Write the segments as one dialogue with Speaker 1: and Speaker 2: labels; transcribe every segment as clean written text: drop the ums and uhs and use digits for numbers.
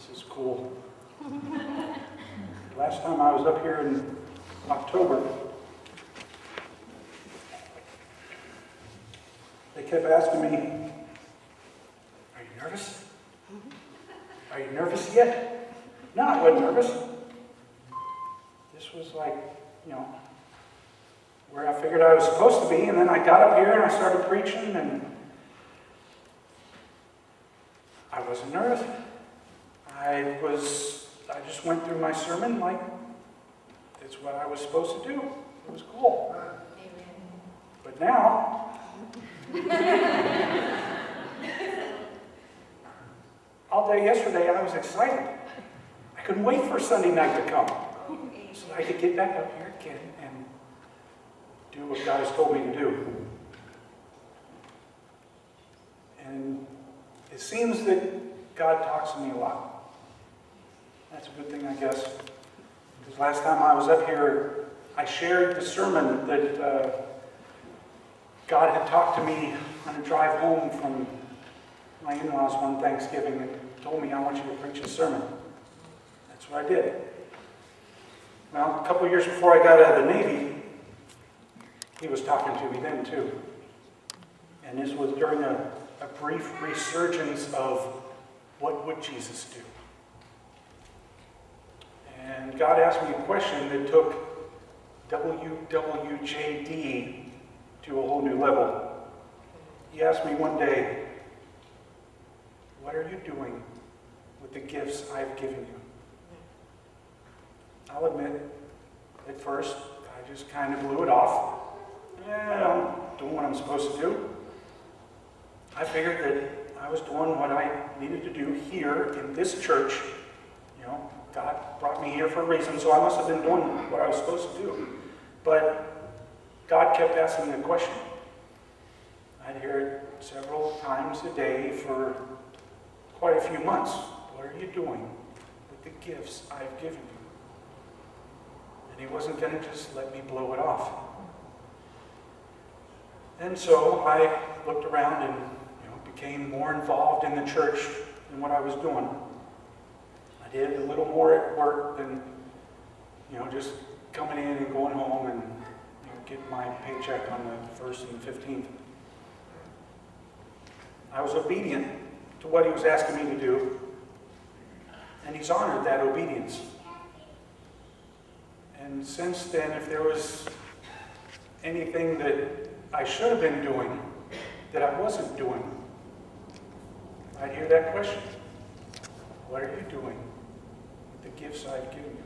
Speaker 1: This is cool. Last time I was up here in October, they kept asking me, "Are you nervous? Are you nervous yet?" No, I wasn't nervous. This was like, where I figured I was supposed to be, and then I got up here and I started preaching, and I wasn't nervous. I just went through my sermon like it's what I was supposed to do. It was cool. Amen. But now, all day yesterday I was excited. I couldn't wait for Sunday night to come so that I could get back up here again and do what God has told me to do. And it seems that God talks to me a lot. That's a good thing, I guess. Because last time I was up here, I shared the sermon that God had talked to me on a drive home from my in-laws one Thanksgiving and told me, "I want you to preach a sermon." That's what I did. Well, a couple of years before I got out of the Navy, he was talking to me then too. And this was during a brief resurgence of what would Jesus do? And God asked me a question that took WWJD to a whole new level. He asked me one day, "What are you doing with the gifts I've given you?" I'll admit, at first, I just kind of blew it off. Yeah, I'm doing what I'm supposed to do. I figured that I was doing what I needed to do here in this church. God brought me here for a reason, so I must have been doing what I was supposed to do. But God kept asking me a question. I'd hear it several times a day for quite a few months. "What are you doing with the gifts I've given you?" And he wasn't going to just let me blow it off. And so I looked around and became more involved in the church than what I was doing. I did a little more at work than just coming in and going home and getting my paycheck on the 1st and 15th. I was obedient to what he was asking me to do, and he's honored that obedience. And since then, if there was anything that I should have been doing that I wasn't doing, I'd hear that question. "What are you doing with the gifts I've given you?"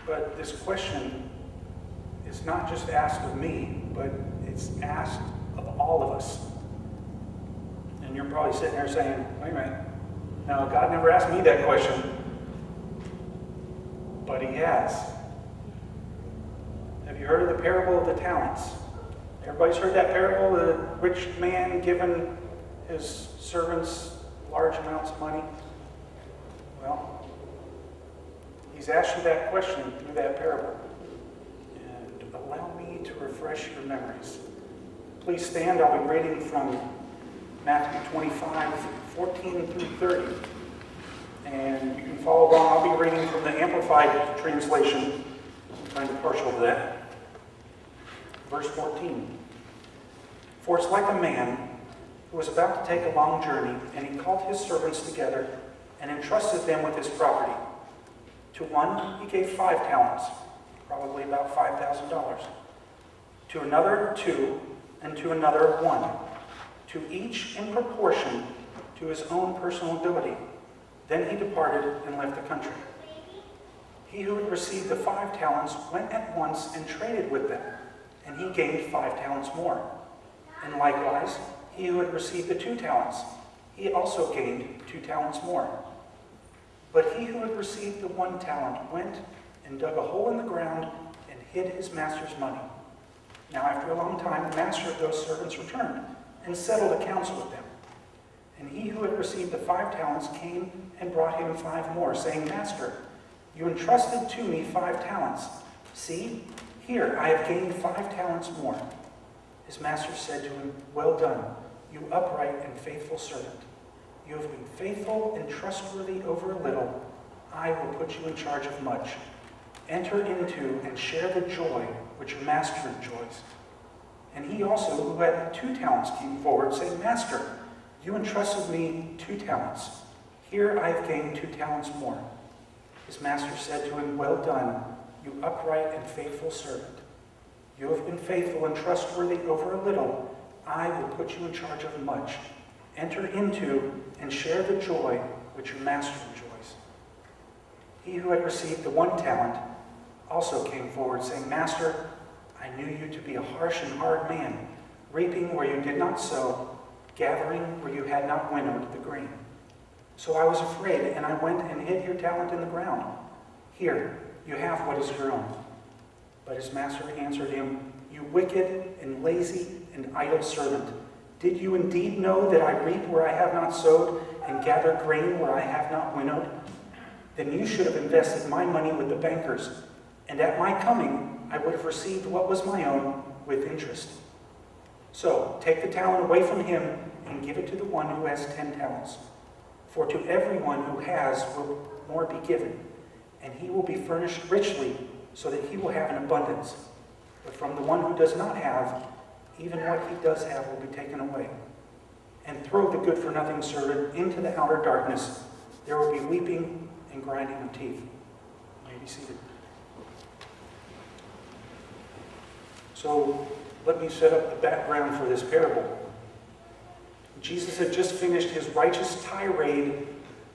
Speaker 1: But this question is not just asked of me, but it's asked of all of us. And you're probably sitting there saying, "Wait a minute. No, God never asked me that question." But he has. Have you heard of the parable of the talents? Everybody's heard that parable, the rich man giving his servants large amounts of money? Well, he's asked you that question through that parable. And allow me to refresh your memories. Please stand. I'll be reading from Matthew 25:14 through 30. And you can follow along. I'll be reading from the Amplified translation. I'm kind of partial to that. Verse 14. "For it's like a man who was about to take a long journey, and he called his servants together and entrusted them with his property. To one he gave 5 talents, probably about $5,000. To another 2, and to another 1. To each in proportion to his own personal ability. Then he departed and left the country. He who had received the 5 talents went at once and traded with them, and he gained 5 talents more. And likewise, he who had received the 2 talents, he also gained 2 talents more. But he who had received the 1 talent went and dug a hole in the ground and hid his master's money. Now after a long time, the master of those servants returned and settled accounts with them. And he who had received the 5 talents came and brought him 5 more, saying, 'Master, you entrusted to me 5 talents. See, here I have gained 5 talents more.' His master said to him, 'Well done, you upright and faithful servant. You have been faithful and trustworthy over a little. I will put you in charge of much. Enter into and share the joy which your master enjoys. And he also, who had 2 talents, came forward, saying, Master, you entrusted me 2 talents. Here I have gained 2 talents more. His master said to him, Well done, you upright and faithful servant. You have been faithful and trustworthy over a little. I will put you in charge of much. Enter into and share the joy which your master enjoys. He who had received the 1 talent also came forward, saying, Master, I knew you to be a harsh and hard man, reaping where you did not sow, gathering where you had not winnowed the grain. So I was afraid, and I went and hid your talent in the ground. Here, you have what is your own. But his master answered him, You wicked and lazy and idle servant, did you indeed know that I reap where I have not sowed and gather grain where I have not winnowed? Then you should have invested my money with the bankers, and at my coming I would have received what was my own with interest. So take the talent away from him and give it to the one who has 10 talents. For to everyone who has will more be given, and he will be furnished richly, so that he will have an abundance. But from the one who does not have, even what he does have will be taken away. And throw the good-for-nothing servant into the outer darkness. There will be weeping and grinding of teeth. You may be seated. So let me set up the background for this parable. Jesus had just finished his righteous tirade,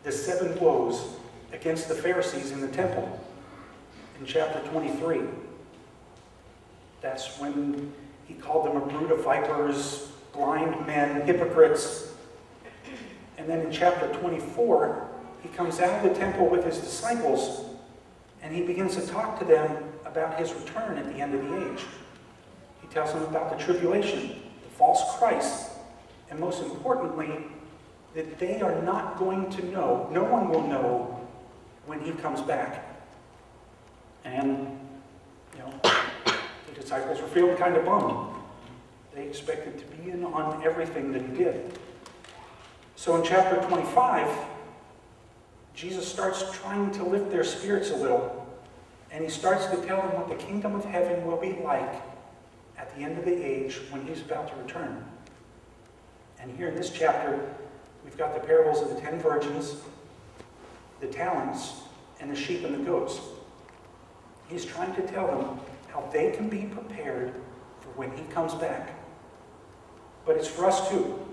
Speaker 1: the 7 woes, against the Pharisees in the temple in chapter 23. That's when he called them a brood of vipers, blind men, hypocrites. And then in chapter 24, he comes out of the temple with his disciples, and he begins to talk to them about his return at the end of the age. He tells them about the tribulation, the false Christ, and most importantly, that they are not going to know, no one will know when he comes back. And, the disciples were feeling kind of bummed. They expected to be in on everything that he did. So in chapter 25, Jesus starts trying to lift their spirits a little, and he starts to tell them what the kingdom of heaven will be like at the end of the age when he's about to return. And here in this chapter, we've got the parables of the 10 virgins, the talents, and the sheep and the goats. He's trying to tell them how they can be prepared for when he comes back. But it's for us too.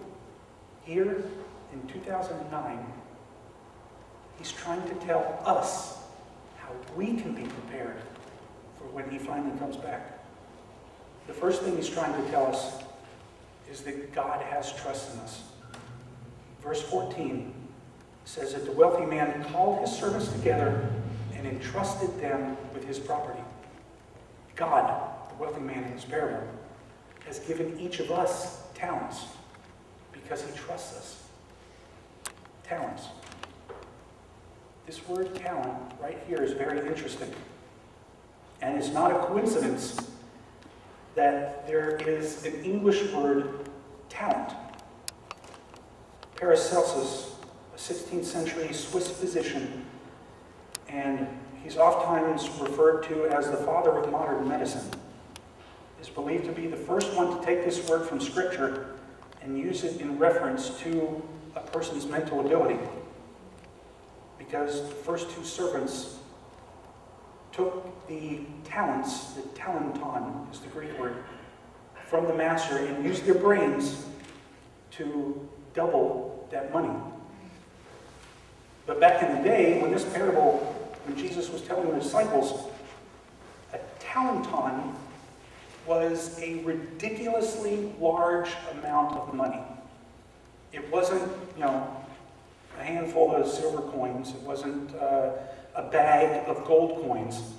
Speaker 1: Here in 2009, he's trying to tell us how we can be prepared for when he finally comes back. The first thing he's trying to tell us is that God has trust in us. Verse 14 says that the wealthy man called his servants together and entrusted them with his property. God, the wealthy man in this parable, has given each of us talents because he trusts us. Talents. This word talent right here is very interesting. And it's not a coincidence that there is an English word, talent. Paracelsus, a 16th century Swiss physician, and he's oftentimes referred to as the father of modern medicine, is believed to be the first one to take this word from Scripture and use it in reference to a person's mental ability. Because the first 2 servants took the talents, the talenton is the Greek word, from the master and used their brains to double that money. But back in the day, when this parable, when Jesus was telling the disciples, a talenton was a ridiculously large amount of money. It wasn't, a handful of silver coins. It wasn't a bag of gold coins.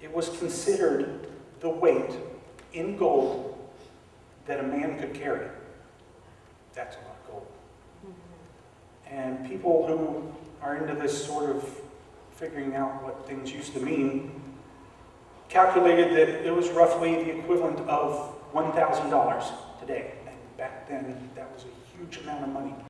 Speaker 1: It was considered the weight in gold that a man could carry. That's a lot of gold. And people who are into this sort of figuring out what things used to mean calculated that it was roughly the equivalent of $1,000 today. And back then, that was a huge amount of money.